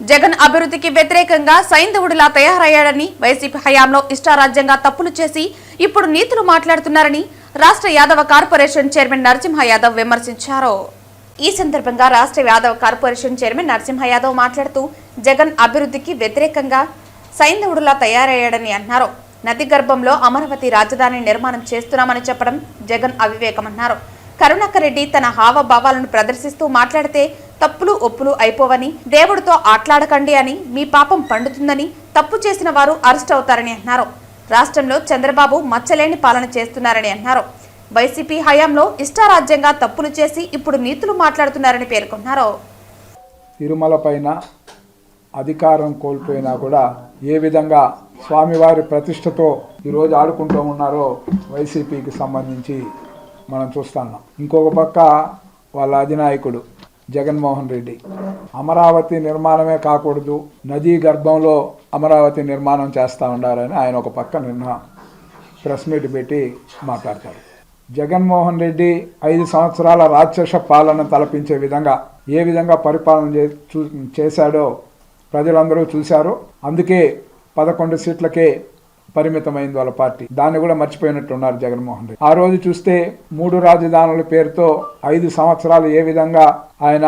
జగన్ అభివృద్ధికి వ్యతిరేకంగా సైంధవుడిలా తయారయ్యాడని వైసీపీ హయాంలో ఇష్టారాజ్యంగా తప్పులు చేసి ఇప్పుడు నీతులు మాట్లాడుతున్నారని రాష్ట్ర యాదవ కార్పొరేషన్ చైర్మన్ నరసింహ యాదవ్ విమర్శించారు. ఈ సందర్భంగా రాష్ట్ర యాదవ కార్పొరేషన్ చైర్మన్ నరసింహ యాదవ్ మాట్లాడుతూ జగన్ అభివృద్ధికి వ్యతిరేకంగా సైంధవుడిలా తయారయ్యాడని అన్నారు. నది గర్భంలో అమరావతి రాజధాని నిర్మాణం చేస్తున్నామని చెప్పడం జగన్ అవివేకమన్నారు. కరుణాకర్ రెడ్డి తన హావభావాలను ప్రదర్శిస్తూ మాట్లాడితే తప్పులు ఒప్పులు అయిపోవని, దేవుడితో ఆట్లాడకండి అని, మీ పాపం పండుతుందని, తప్పు చేసిన వారు అరెస్ట్ అవుతారని అన్నారు. రాష్ట్రంలో చంద్రబాబు మచ్చలేని పాలన చేస్తున్నారని అన్నారు. వైసీపీ హయాంలో ఇష్టారాజ్యంగా తప్పులు చేసి ఇప్పుడు నీతులు మాట్లాడుతున్నారని పేర్కొన్నారు. తిరుమల పైన అధికారం కోల్పోయినా కూడా ఏ విధంగా స్వామివారి ప్రతిష్టతో ఈరోజు ఆడుకుంటూ ఉన్నారో వైసీపీకి సంబంధించి మనం చూస్తున్నాం. ఇంకొక పక్క వాళ్ళ అధినాయకుడు జగన్మోహన్ రెడ్డి అమరావతి నిర్మాణమే కాకూడదు, నదీ గర్భంలో అమరావతి నిర్మాణం చేస్తూ ఉండాలని ఆయన ఒక పక్క నిన్న ప్రెస్ మీట్ పెట్టి మాట్లాడతారు. జగన్మోహన్ రెడ్డి 5 సంవత్సరాల రాక్షస పాలన తలపించే విధంగా ఏ విధంగా పరిపాలన చేశాడో ప్రజలందరూ చూశారు. అందుకే 11 సీట్లకే పరిమితమైంది వాళ్ళ పార్టీ. దాన్ని కూడా మర్చిపోయినట్టున్నారు జగన్మోహన్ రెడ్డి. ఆ రోజు చూస్తే 3 రాజధానుల పేరుతో 5 సంవత్సరాలు ఏ విధంగా ఆయన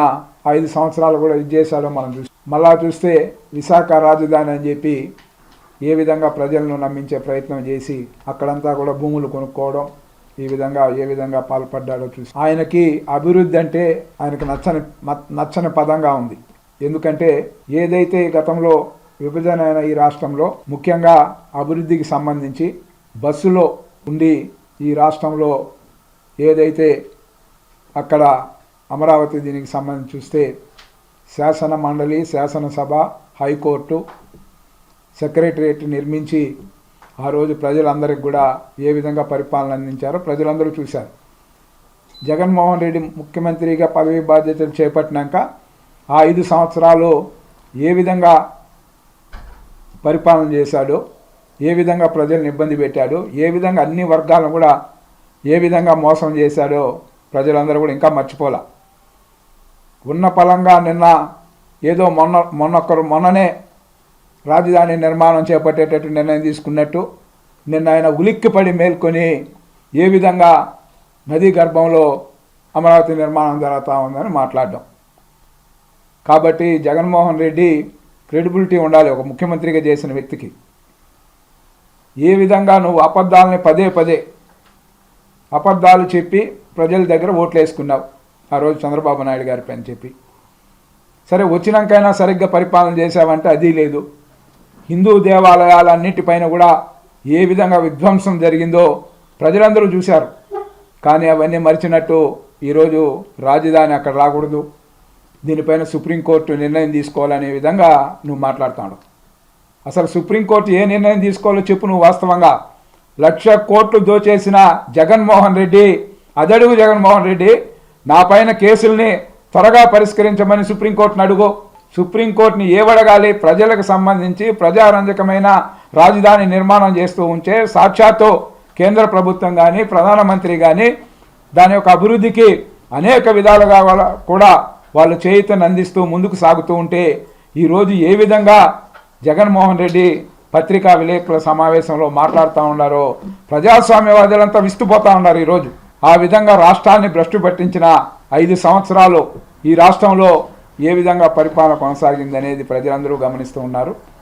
5 సంవత్సరాలు కూడా ఇది చేశాడో మనం చూస్తాం. మళ్ళా చూస్తే విశాఖ రాజధాని అని చెప్పి ఏ విధంగా ప్రజలను నమ్మించే ప్రయత్నం చేసి అక్కడంతా కూడా భూములు కొనుక్కోవడం, ఈ విధంగా ఏ విధంగా పాల్పడ్డాడో చూసి ఆయనకి అభివృద్ధి అంటే ఆయనకు నచ్చని పదంగా ఉంది. ఎందుకంటే ఏదైతే గతంలో విభజన అయిన ఈ రాష్ట్రంలో ముఖ్యంగా అభివృద్ధికి సంబంధించి బస్సులో ఉండి ఈ రాష్ట్రంలో ఏదైతే అక్కడ అమరావతి దీనికి సంబంధించి చూస్తే శాసన మండలి, శాసనసభ, హైకోర్టు, సెక్రటరియట్ నిర్మించి ఆ రోజు ప్రజలందరికీ కూడా ఏ విధంగా పరిపాలన అందించారో ప్రజలందరూ చూశారు. జగన్మోహన్ రెడ్డి ముఖ్యమంత్రిగా పదవి బాధ్యతలు చేపట్టినాక ఆ 5 సంవత్సరాలు ఏ విధంగా పరిపాలన చేశాడో, ఏ విధంగా ప్రజలను ఇబ్బంది పెట్టాడో, ఏ విధంగా అన్ని వర్గాలను కూడా ఏ విధంగా మోసం చేశాడో ప్రజలందరూ కూడా ఇంకా మర్చిపోలే. ఉన్న పలంగా నిన్న ఏదో మొన్ననే రాజధాని నిర్మాణం చేపట్టేటట్టు నిర్ణయం తీసుకున్నట్టు నిన్న ఆయన ఉలిక్కిపడి మేల్కొని ఏ విధంగా నదీ గర్భంలో అమరావతి నిర్మాణం జరుగుతూ ఉందని మాట్లాడడం. కాబట్టి జగన్మోహన్ రెడ్డి క్రెడిబిలిటీ ఉండాలి ఒక ముఖ్యమంత్రిగా చేసిన వ్యక్తికి. ఏ విధంగా నువ్వు అబద్ధాలని పదే అబద్ధాలు చెప్పి ప్రజల దగ్గర ఓట్లు వేసుకున్నావు ఆ రోజు చంద్రబాబు నాయుడు గారి పైన చెప్పి. సరే వచ్చినాకైనా సరిగ్గా పరిపాలన చేశావంటే అది లేదు. హిందూ దేవాలయాలన్నిటిపైన కూడా ఏ విధంగా విధ్వంసం జరిగిందో ప్రజలందరూ చూశారు. కానీ అవన్నీ మరిచినట్టు ఈరోజు రాజధాని అక్కడ రాకూడదు, దీనిపైన సుప్రీంకోర్టు నిర్ణయం తీసుకోవాలనే విధంగా నువ్వు మాట్లాడుతున్నాడు. అసలు సుప్రీంకోర్టు ఏ నిర్ణయం తీసుకోవాలో చెప్పు నువ్వు. వాస్తవంగా 1,00,000 కోట్లు దోచేసిన జగన్మోహన్ రెడ్డి, అదడుగు జగన్మోహన్ రెడ్డి, నా పైన కేసుల్ని త్వరగా పరిష్కరించమని సుప్రీంకోర్టును అడుగు. సుప్రీంకోర్టుని ఏవడగాలి? ప్రజలకు సంబంధించి ప్రజారంజకమైన రాజధాని నిర్మాణం చేస్తూ ఉంటే సాక్షాత్తు కేంద్ర ప్రభుత్వం కానీ ప్రధానమంత్రి కానీ దాని యొక్క అభివృద్ధికి అనేక విధాలుగా కూడా వాళ్ళు చేయూతను అందిస్తూ ముందుకు సాగుతూ ఉంటే ఈరోజు ఏ విధంగా జగన్మోహన్ రెడ్డి పత్రికా విలేకరుల సమావేశంలో మాట్లాడుతూ ఉన్నారో ప్రజాస్వామ్యవాదులంతా విస్తుపోతూ ఉన్నారు. ఈరోజు ఆ విధంగా రాష్ట్రాన్ని భ్రష్టు పట్టించిన 5 సంవత్సరాలు ఈ రాష్ట్రంలో ఏ విధంగా పరిపాలన కొనసాగింది అనేది ప్రజలందరూ గమనిస్తూ ఉన్నారు.